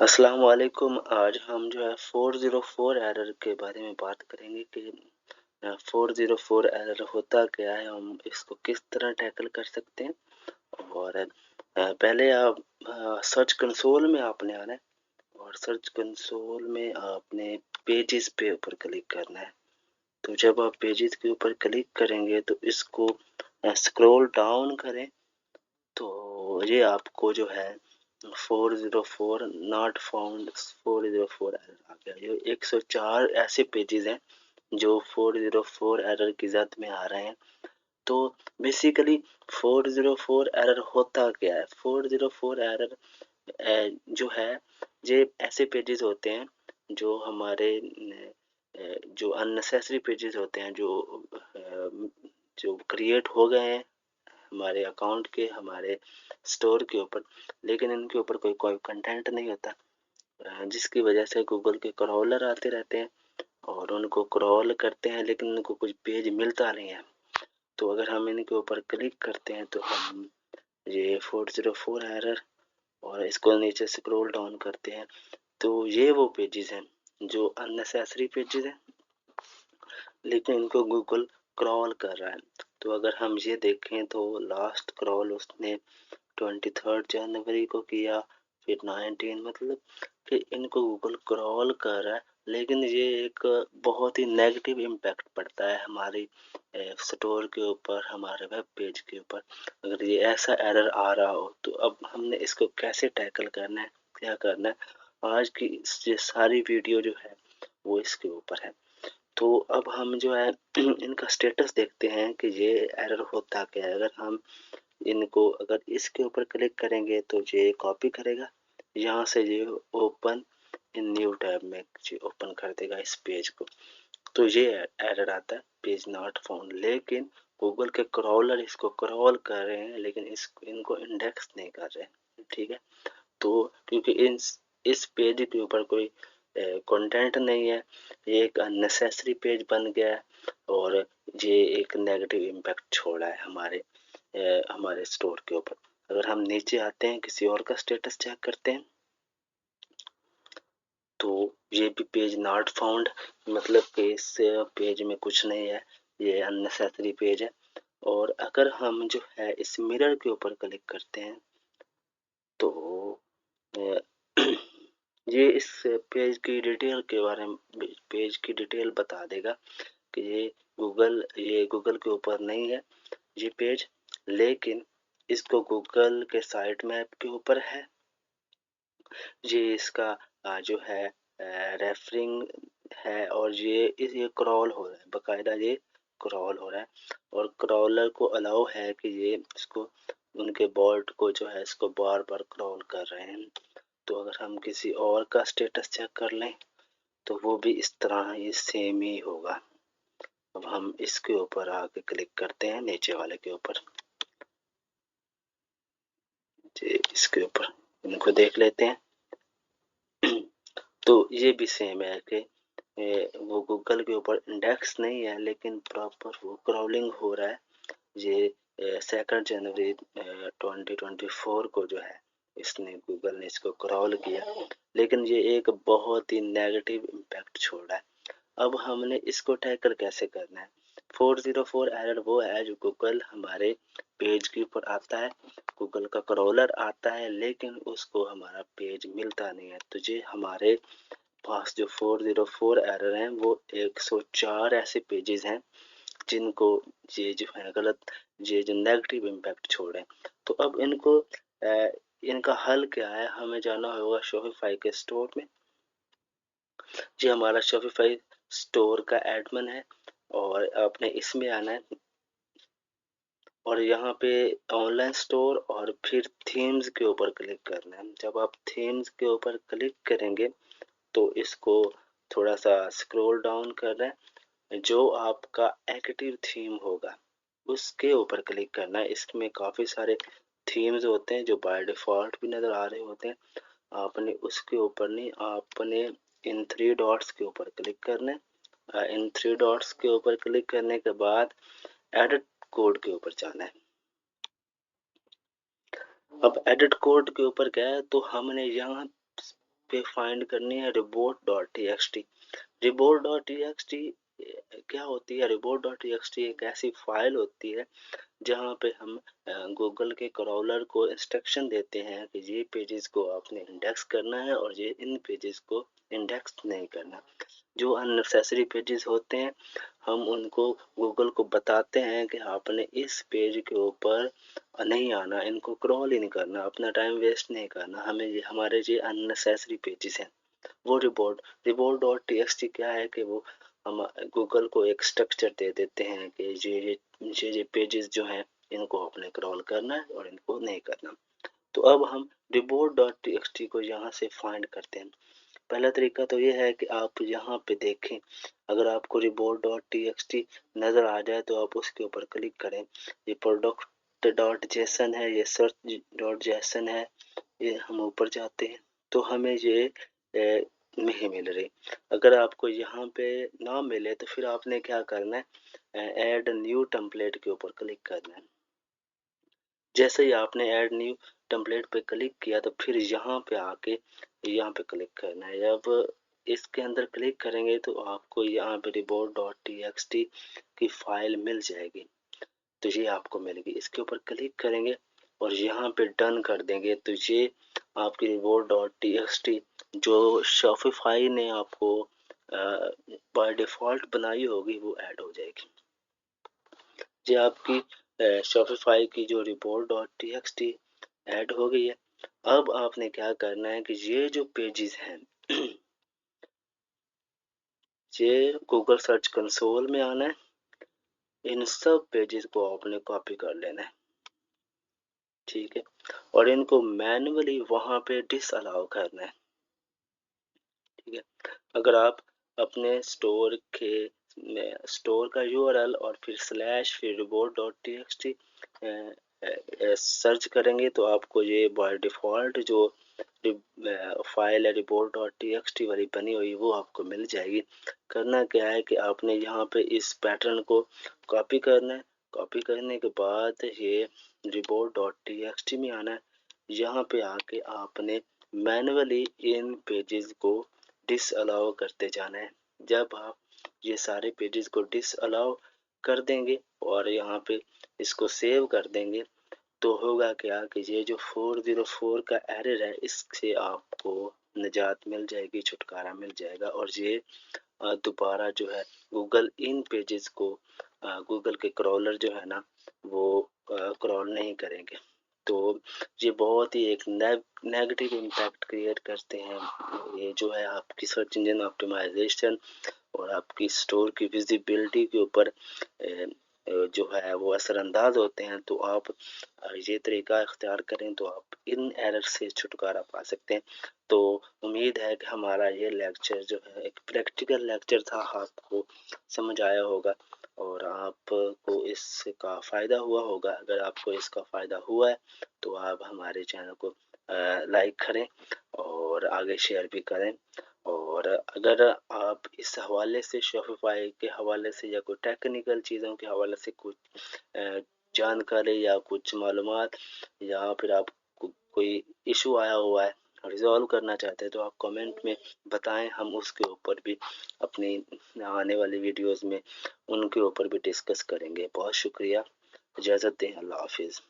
अस्सलाम वालेकुम। आज हम जो है 404 एरर के बारे में बात करेंगे कि 404 एरर होता क्या है, हम इसको किस तरह टैकल कर सकते हैं। और पहले आप सर्च कंसोल में आपने आना है और सर्च कंसोल में आपने पेजेस पे ऊपर क्लिक करना है। तो जब आप पेजेस के ऊपर क्लिक करेंगे तो इसको स्क्रॉल डाउन करें तो ये आपको जो है 404 नॉट फाउंड 404 एरर आ गया। ये 104 ऐसे पेजेस हैं जो 404 एरर की जद में आ रहे हैं। तो बेसिकली 404 एरर होता क्या है? 404 एरर जो है ये ऐसे पेजेस होते हैं जो हमारे जो अननेसेसरी पेजेस होते हैं, जो क्रिएट हो गए हैं हमारे अकाउंट के, हमारे स्टोर के ऊपर, लेकिन इनके ऊपर कोई कंटेंट नहीं होता, जिसकी वजह से गूगल के क्रॉलर आते रहते हैं और उनको क्रॉल करते हैं, लेकिन उनको कुछ पेज मिलता नहीं है। तो अगर हम इनके ऊपर क्लिक करते हैं तो हम ये 404 एरर और इसको नीचे स्क्रॉल डाउन करते हैं तो ये वो पेजेस हैं जो अननेसेसरी पेजेस हैं, लेकिन इनको गूगल क्रॉल कर रहा है। तो अगर हम ये देखें तो लास्ट क्रॉल उसने 23 जनवरी को किया, फिर 19, मतलब कि इनको गूगल क्रॉल कर रहा है, लेकिन ये एक बहुत ही नेगेटिव इम्पैक्ट पड़ता है हमारी स्टोर के ऊपर, हमारे वेब पेज के ऊपर। अगर ये ऐसा एरर आ रहा हो तो अब हमने इसको कैसे टैकल करना है, क्या करना है, आज की ये सारी वीडियो जो है वो इसके ऊपर है। तो अब हम जो है इनका स्टेटस देखते हैं कि ये एरर होता क्या है। अगर हम इनको अगर इसके ऊपर क्लिक करेंगे तो ये कॉपी करेगा, यहाँ से ये ओपन इन न्यू टैब में ये ओपन कर देगा इस पेज को। तो ये एरर आता है पेज नॉट फाउंड, लेकिन गूगल के क्रॉलर इसको क्रॉल कर रहे हैं लेकिन इनको इंडेक्स नहीं कर रहे हैं। ठीक है, तो क्योंकि इस पेज के ऊपर कोई कंटेंट नहीं है, ये एक अननेसेसरी पेज बन गया है और ये एक नेगेटिव इम्पैक्ट छोड़ा है हमारे स्टोर के ऊपर। अगर हम नीचे आते हैं, किसी और का स्टेटस चेक करते हैं, तो ये भी पेज नॉट फाउंड, मतलब कि इस पेज में कुछ नहीं है, ये अननेसेसरी पेज है। और अगर हम जो है इस मिरर के ऊपर क्लिक करते हैं तो ये इस पेज की डिटेल के बारे में, पेज की डिटेल बता देगा कि ये गूगल के ऊपर नहीं है ये पेज, लेकिन इसको गूगल के साइट मैप के ऊपर है। ये इसका जो है रेफरिंग है और ये क्रॉल हो रहा है, बकायदा ये क्रॉल हो रहा है और क्रॉलर को अलाउ है कि ये इसको उनके बॉट को जो है इसको बार बार क्रॉल कर रहे हैं। तो अगर हम किसी और का स्टेटस चेक कर लें तो वो भी इस तरह ही सेम ही होगा। अब हम इसके ऊपर आके क्लिक करते हैं, नीचे वाले के ऊपर, इसके ऊपर इनको देख लेते हैं। तो ये भी सेम है कि वो गूगल के ऊपर इंडेक्स नहीं है लेकिन प्रॉपर वो क्रॉलिंग हो रहा है। ये 2 जनवरी 2024 को जो है इसने गूगल ने इसको क्रॉल किया, लेकिन ये एक बहुत ही नेगेटिव इम्पैक्ट छोड़ा है। अब हमने इसको टैकल कैसे करना है? 404 एरर वो है जो गूगल हमारे पेज के ऊपर आता है, गूगल का क्रॉलर आता है, लेकिन उसको हमारा पेज मिलता नहीं है। तो ये हमारे पास जो 404 एरर हैं वो 104 ऐसे पेजेस हैं जिनको ये जो है गलत, ये जो नेगेटिव इम्पैक्ट छोड़े। तो अब इनका हल क्या है? हमें जाना होगा शॉपिफाई के स्टोर में। जी, हमारा शॉपिफाई स्टोर का एडमिन है और आपने इसमें आना है और यहाँ पे ऑनलाइन स्टोर और फिर थीम्स के ऊपर क्लिक करना है। जब आप थीम्स के ऊपर क्लिक करेंगे तो इसको थोड़ा सा स्क्रॉल डाउन कर रहे हैं, जो आपका एक्टिव थीम होगा उसके ऊपर क्लिक करना है। इसमें काफ़ी सारे थीम्स होते हैं जो बाय डिफ़ॉल्ट भी नज़र आ रहे होते हैं। आपने उसके ऊपर नहीं, आपने इन 3 डॉट्स के ऊपर क्लिक करना है। इन 3 डॉट्स के ऊपर क्लिक करने के बाद एडिट कोड के ऊपर जाना है। अब एडिट कोड के ऊपर गए तो हमने यहाँ पे फाइंड करनी है report.txt। report.txt क्या होती है? report.txt एक ऐसी फाइल होती है जहाँ पे हम गूगल के क्रॉलर को इंस्ट्रक्शन देते हैं कि ये पेजेस को आपने इंडेक्स करना है और ये इन पेजेस को इंडेक्स नहीं करना। जो अननेसेसरी पेजेस होते हैं हम उनको गूगल को बताते हैं कि आपने इस पेज के ऊपर नहीं आना, इनको क्रॉल ही नहीं करना, अपना टाइम वेस्ट नहीं करना, हमें ये हमारे ये अननेसेसरी पेजेस हैं। वो report.txt क्या है कि वो हम गूगल को एक स्ट्रक्चर दे देते हैं कि ये पेजेस जो हैं इनको आपने क्रॉल करना है और इनको नहीं करना। तो अब हम report.txt को यहाँ से फाइंड करते हैं। पहला तरीका तो ये है कि आप यहाँ पे देखें, अगर आपको report.txt नज़र आ जाए तो आप उसके ऊपर क्लिक करें। ये product.json है, ये search.json है, ये हम ऊपर जाते हैं तो हमें ये नहीं मिल रही। अगर आपको यहाँ पे ना मिले तो फिर आपने क्या करना है, ऐड न्यू टेम्पलेट के ऊपर क्लिक करना है। जैसे ही आपने ऐड न्यू टेम्पलेट पे क्लिक किया तो फिर यहाँ पे आके यहाँ पे क्लिक करना है। अब इसके अंदर क्लिक करेंगे तो आपको यहाँ पे report.txt की फाइल मिल जाएगी। तो ये आपको मिलेगी, इसके ऊपर क्लिक करेंगे और यहाँ पे डन कर देंगे तो ये आपकी report.txt जो शॉपिफाई ने आपको बाय डिफ़ॉल्ट बनाई होगी वो ऐड हो जाएगी। ये आपकी शॉपिफाई की जो report.txt ऐड हो गई है। अब आपने क्या करना है कि ये जो पेजेस हैं ये गूगल सर्च कंसोल में आना है, इन सब पेजेस को आपने कॉपी कर लेना है, ठीक है, और इनको मैन्युअली वहाँ पे डिसअलाउ करना है, ठीक है। अगर आप अपने स्टोर का यूआरएल और फिर स्लैश फिर report.txt सर्च करेंगे तो आपको ये बाय डिफ़ॉल्ट जो फाइल है report.txt वाली बनी हुई वो आपको मिल जाएगी। करना क्या है कि आपने यहाँ पे इस पैटर्न को कॉपी करना है, कॉपी करने के बाद ये report.txt में आना है। यहाँ पे आके आपने मैन्युअली इन पेजेस को डिसअलाउ करते जाना है। जब आप ये सारे पेजेस को डिसअलाउ कर देंगे और यहाँ पे इसको सेव कर देंगे तो होगा क्या कि ये जो 404 का एरर है इससे आपको निजात मिल जाएगी, छुटकारा मिल जाएगा और ये दोबारा जो है गूगल इन पेजेस को गूगल के क्रॉलर जो है ना वो क्रॉल नहीं करेंगे। तो ये बहुत ही एक नेगेटिव इम्पैक्ट क्रिएट करते हैं। ये जो है आपकी सर्च इंजन ऑप्टिमाइजेशन और आपकी स्टोर की विजिबिलिटी के ऊपर जो है वो असरअंदाज होते हैं। तो आप ये तरीका इख्तियार करें तो आप इन एरर से छुटकारा पा सकते हैं। तो उम्मीद है कि हमारा ये लेक्चर जो है एक प्रैक्टिकल लेक्चर था, आपको समझ आया होगा और आपको इसका फ़ायदा हुआ होगा। अगर आपको इसका फ़ायदा हुआ है तो आप हमारे चैनल को लाइक करें और आगे शेयर भी करें। और अगर आप इस हवाले से शॉपिफाई के हवाले से या कोई टेक्निकल चीज़ों के हवाले से कुछ जानकारी या कुछ मालूमात या फिर आपको कोई इशू आया हुआ है रिजॉल्व करना चाहते हैं तो आप कमेंट में बताएं, हम उसके ऊपर भी अपनी आने वाली वीडियोस में उनके ऊपर भी डिस्कस करेंगे। बहुत शुक्रिया, इजाज़त दें, अल्लाह हाफिज़।